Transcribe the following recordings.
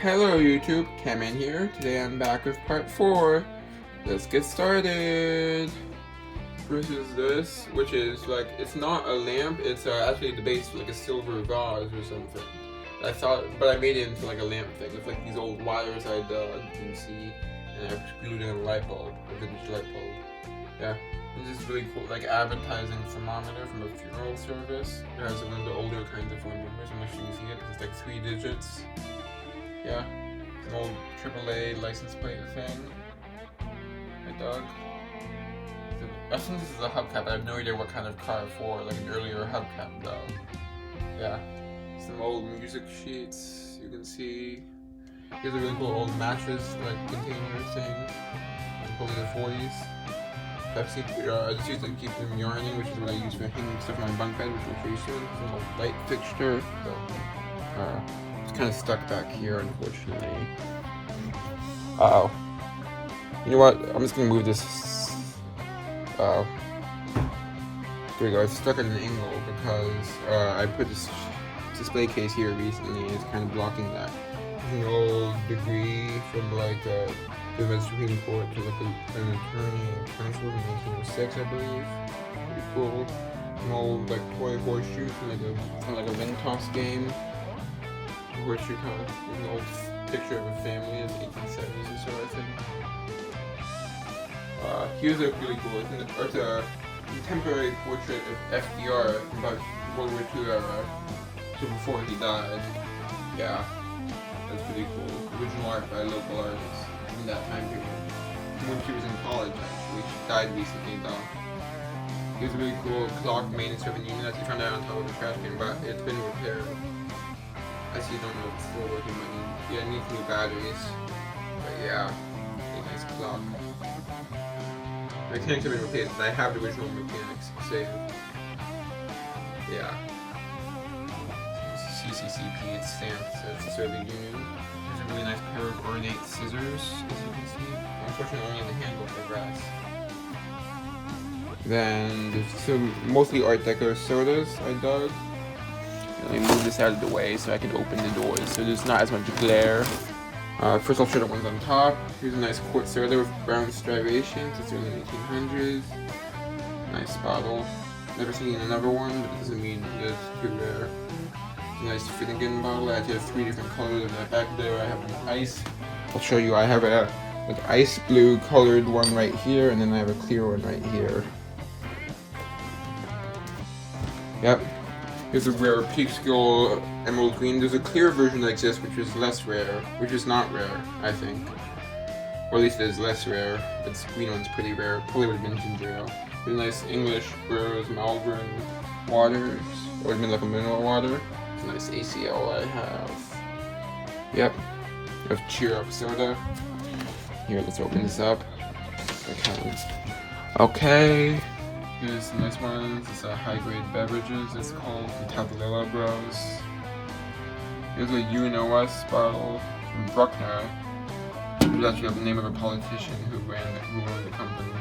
Hello YouTube, Cameron here. Today I'm back with part 4. Let's get started. First is this, which is like, it's not a lamp, it's actually the base, like a silver vase or something. But I made it into like a lamp thing with like these old wires I dug, you can see, and I glued in a light bulb, a vintage light bulb. Yeah, this is really cool, like advertising thermometer from a funeral service. It has one of the older kinds of phone numbers, I'm not sure you can see it, it's like 3 digits. Yeah, it's an old AAA license plate thing. My dog. I think this is a hubcap, I have no idea what kind of car for, like an earlier hubcap though. Yeah, some old music sheets, you can see. Here's a really cool old mattress, like container thing, probably the 40s. I just used to keep them yarning, which is what I use for hanging stuff on my bunk bed, which I'll show you soon. It's an old light fixture. So, it's kind of stuck back here, unfortunately. Uh-oh. You know what? I'm just gonna move this. There we go. It's stuck at an angle because I put this display case here recently and it's kind of blocking that. It's an old degree from like the Supreme Court to like an attorney counsel in 1906, I believe. Pretty cool. Some old like toy horseshoes from like a wind toss game. Horseshoe kind of an old picture of a family in the 1870s or so, I think. Here's a really cool, it's a contemporary portrait of FDR from about World War II era, so before he died. Yeah, that's pretty cool. Original art by a local artist in that time period. When she was in college, actually. She died recently, though. Here's a really cool clock maintenance serving unit that you found out on top of the trash can, but it's been repaired. I see, don't know if it's still working, but yeah, it needs new batteries. But yeah, a nice clock. The mechanics have been replaced, but I have the original mechanics saved. Yeah. CCCP, it's stamped, so it's a Soviet Union. There's a really nice pair of ornate scissors, as you can see. Unfortunately, only the handle for brass. Then there's some mostly Art Deco sodas I dug. Let me move this out of the way so I can open the doors so there's not as much glare. First I'll show the ones on top. Here's a nice quart soda with brown striations. It's early 1800s. Nice bottle. Never seen another one, but it doesn't mean it's too rare. It's a nice Finnegan bottle. I have 3 different colors in the back there. I have an ice. I'll show you. I have an ice blue colored one right here, and then I have a clear one right here. Yep. Here's a rare Peekskill Emerald Green. There's a clear version that exists, which is less rare, which is not rare, I think. Or at least it is less rare. This green one's pretty rare. Probably would have been ginger ale. There's a nice English Burroughs Malvern waters. It would have been like a mineral water. It's a nice ACL I have. Yep. I have Cheer Up soda. Here, let's open this up. Okay. Here's some nice ones. It's high-grade beverages. It's called Untitled Bros. Here's a UNOS bottle from Bruckner. It's actually the name of a politician who owned the company.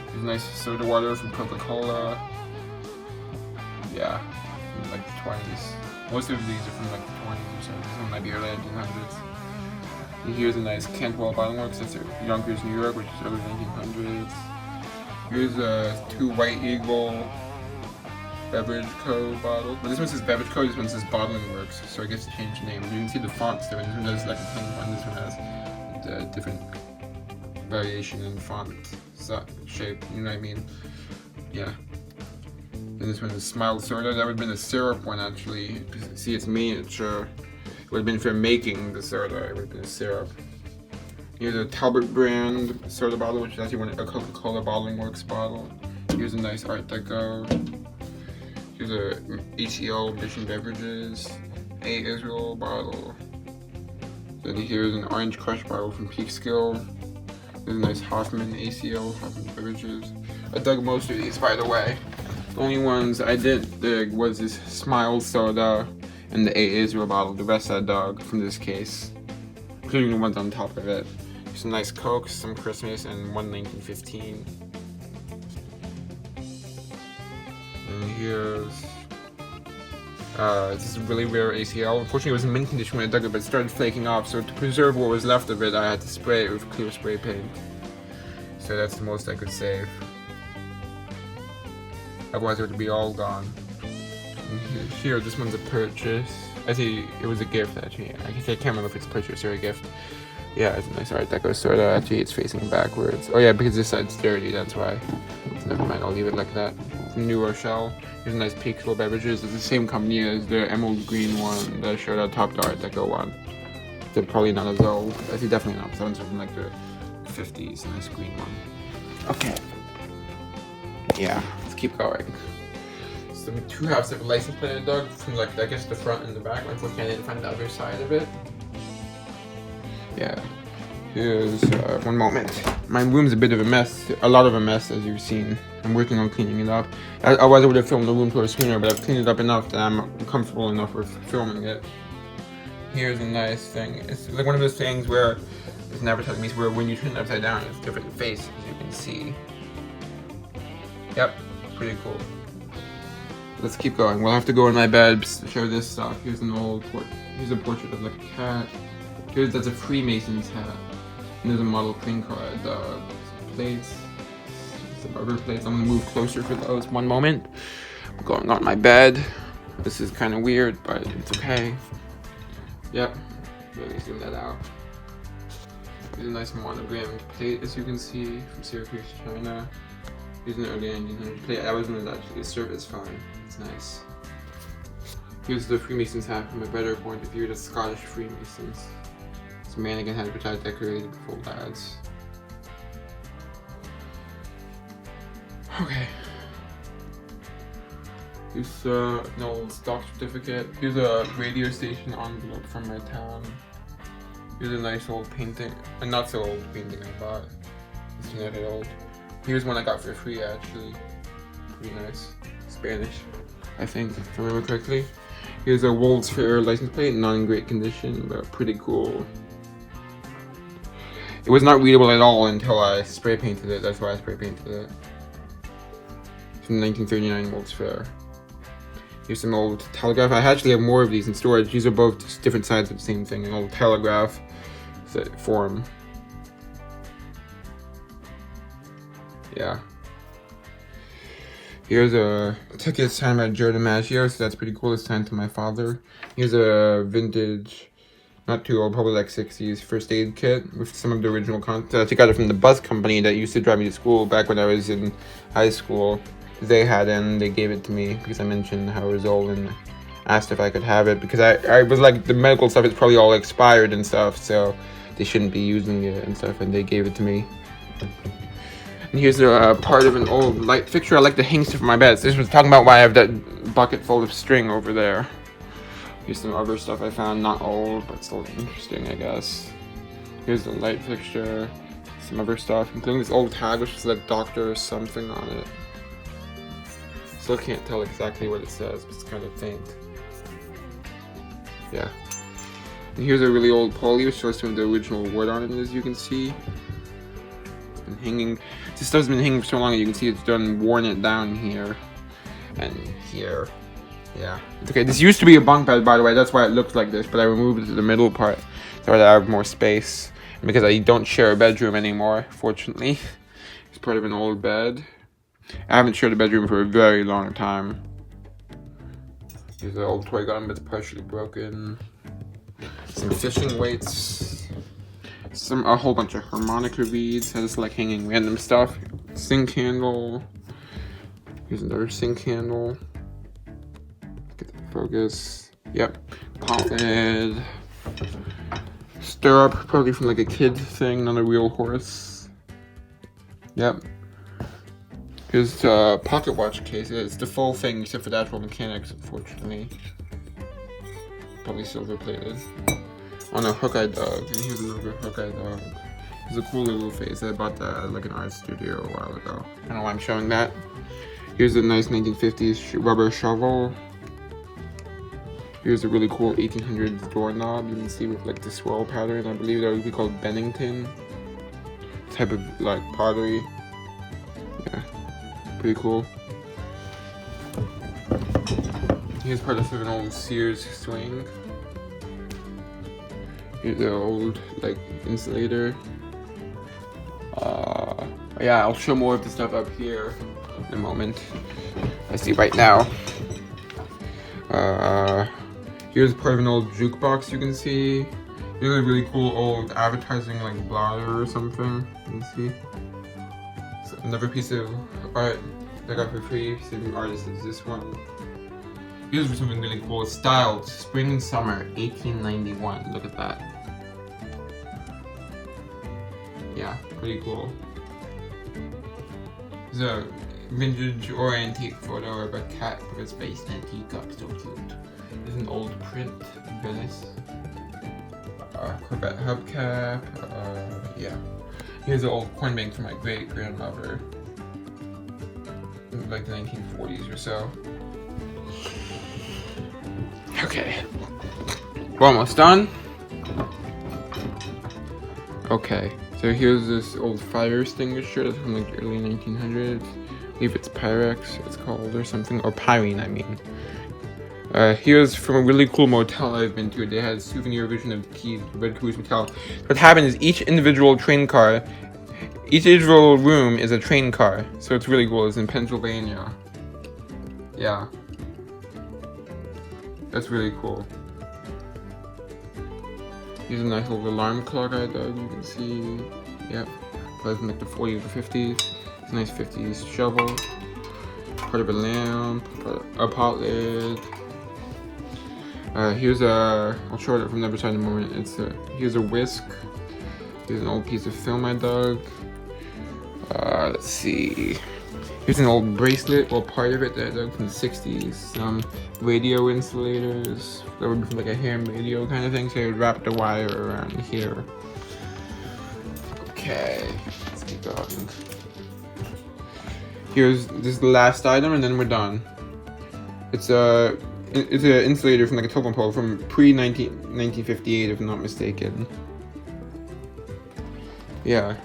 There's nice soda water from Coca-Cola. Yeah, from like the 20s. Most of these are from like the 20s or so. This one might be early 1900s. And here's a nice Cantwell Bottle Works. It's Yonkers, New York, which is early 1900s. Here's a 2 White Eagle Beverage Co. bottle. But this one says Beverage Co., this one says Bottling Works, so I guess it changed the name. You can see the fonts there. This one does like a plain one, this one has a different variation in font shape, you know what I mean? Yeah. And this one is Smile Soda. That would have been a syrup one actually. See, it's miniature. It would have been for making the soda, it would have been a syrup. Here's a Talbot brand soda bottle, which is actually a Coca-Cola Bottling Works bottle. Here's a nice Art Deco. Here's a ACL Mission Beverages, A Israel bottle. Then here's an Orange Crush bottle from Peekskill. There's a nice Hoffman ACL, Hoffman Beverages. I dug most of these, by the way. The only ones I didn't dig was this Smile soda and the A Israel bottle. The rest I dug from this case, including the ones on top of it. Some nice Cokes, some Christmas, and one 1915. And here's This is a really rare ACL. Unfortunately, it was in mint condition when I dug it, but it started flaking off. So to preserve what was left of it, I had to spray it with clear spray paint. So that's the most I could save. Otherwise, it would be all gone. And here, this one's a purchase. Actually, it was a gift. Actually, I can't remember if it's a purchase or a gift. Yeah, it's a nice Art Deco sort of. Actually, it's facing backwards. Oh yeah, because this side's dirty. That's why. So never mind. I'll leave it like that. From New Rochelle. Here's a nice Peaksville Beverages. It's the same company as the emerald green one that I showed out top, the Art Deco one. They're probably not as old. Actually, definitely not. That one's from like the 50s. Nice green one. Okay. Yeah, let's keep going. So the two halves of a license plate I dug from like I guess the front and the back. Unfortunately, I didn't find the other side of it. Yeah. Here's one moment. My room's a bit of a mess. A lot of a mess, as you've seen. I'm working on cleaning it up. Otherwise, I would have filmed the room tour sooner, but I've cleaned it up enough that I'm comfortable enough with filming it. Here's a nice thing. It's like one of those things where it's an advertising piece where when you turn it upside down, it's a different face, as you can see. Yep, pretty cool. Let's keep going. We'll have to go in my bed to show this stuff. Here's an old here's a portrait of like a cat. That's a Freemason's hat. And there's a model playing card, plates, some other plates. I'm gonna move closer for those. One moment. I'm going on my bed. This is kind of weird, but it's okay. Yep. Really zoom that out. Here's a nice monogrammed plate, as you can see, from Syracuse, China. Here's an early 1900s plate. That wasn't actually a service phone. It's nice. Here's the Freemasons hat from a better point of view, the Scottish Freemasons. This mannequin had advertised decorated full lads. Okay. Here's an old stock certificate. Here's a radio station envelope from my town. Here's a nice old painting. A not so old painting I bought. It's not that old. Here's one I got for free actually. Pretty nice. Spanish, I think, if I remember correctly. Here's a World's Fair license plate, not in great condition, but pretty cool. It was not readable at all until I spray painted it. That's why I spray painted it. From 1939 World's Fair. Here's some old telegraph. I actually have more of these in storage. These are both just different sides of the same thing. An old telegraph form. Yeah. Here's a ticket signed by Joe DiMaggio, so that's pretty cool. It's signed to my father. Here's a vintage, not too old, probably like 60s first aid kit with some of the original content. I got it from the bus company that used to drive me to school back when I was in high school. They had it and they gave it to me because I mentioned how I was old and asked if I could have it because I was like, the medical stuff is probably all expired and stuff, so they shouldn't be using it and stuff, and they gave it to me. And here's a part of an old light fixture. I like to hang stuff from my bed. This was talking about why I have that bucket full of string over there. Here's some other stuff I found, not old, but still interesting, I guess. Here's the light fixture, some other stuff, including this old tag which is like doctor or something on it. Still can't tell exactly what it says, but it's kind of faint. Yeah. And here's a really old pulley which shows some of the original wood on it, as you can see. It's been hanging. This stuff's been hanging for so long that you can see it's done worn it down here and here. Yeah. Okay, this used to be a bunk bed, by the way. That's why it looks like this, but I removed it to the middle part so that I have more space. And because I don't share a bedroom anymore, fortunately. It's part of an old bed. I haven't shared a bedroom for a very long time. Here's an old toy gun, but it's partially broken. Some fishing weights. A whole bunch of harmonica beads. I just like hanging random stuff. Sink handle. Here's another sink handle. Get the focus. Yep. Pop lid. Stirrup, probably from like a kid thing, not a real horse. Yep. Here's a pocket watch case. It's the full thing except for the actual mechanics, unfortunately. Probably silver plated. On a hook I dug. And here's another hook I dug. It's a cool little face. I bought that at like an art studio a while ago. I don't know why I'm showing that. Here's a nice 1950s rubber shovel. Here's a really cool 1800s doorknob. You can see with like the swirl pattern. I believe that would be called Bennington. Type of like pottery. Yeah. Pretty cool. Here's part of an old Sears swing. Here's the old like insulator. Yeah, I'll show more of the stuff up here in a moment. I see right now. Here's part of an old jukebox you can see. Here's a really cool old advertising like blotter or something. You can see. So another piece of art that I got for free. Same artist as this one. Here's something really cool. It's styled Spring and Summer 1891. Look at that. Yeah, pretty cool. There's a vintage or antique photo of a cat with its face and a teacup. So cute. There's an old print of Venice. Corvette hubcap. Yeah. Here's an old coin bank from my great grandmother. Like the 1940s or so. Okay. We're almost done. Okay. So here's this old fire extinguisher that's from like the early 1900s. I believe it's Pyrex, it's called, or something. Or Pyrene, I mean. Here's from a really cool motel I've been to. They had a souvenir version of the keys to Red Cruise Motel. What happened is each individual room is a train car. So it's really cool. It's in Pennsylvania. Yeah. That's really cool. Here's a nice little alarm clock I did, you can see. Yep. Probably from like the 40s or 50s. It's a nice 50s shovel. Part of a lamp. A pot lid. Here's a... I'll show it from the other side in a moment. Here's a whisk. Here's an old piece of film I dug. Let's see. Here's an old bracelet, well, part of it that I dug from the 60s. Some radio insulators. That would be from like a ham radio kind of thing, so I would wrap the wire around here. Okay, let's keep going. This is the last item, and then we're done. It's an insulator from like a telephone pole from pre-1958, if I'm not mistaken. Yeah.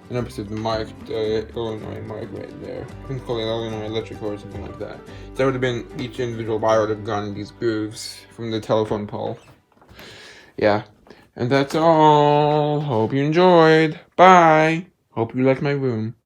An episode marked Illinois mark right there. I think call it Illinois Electrical or something like that. That would have been each individual wire would have gone in these grooves from the telephone pole. Yeah. And that's all. Hope you enjoyed. Bye. Hope you like my room.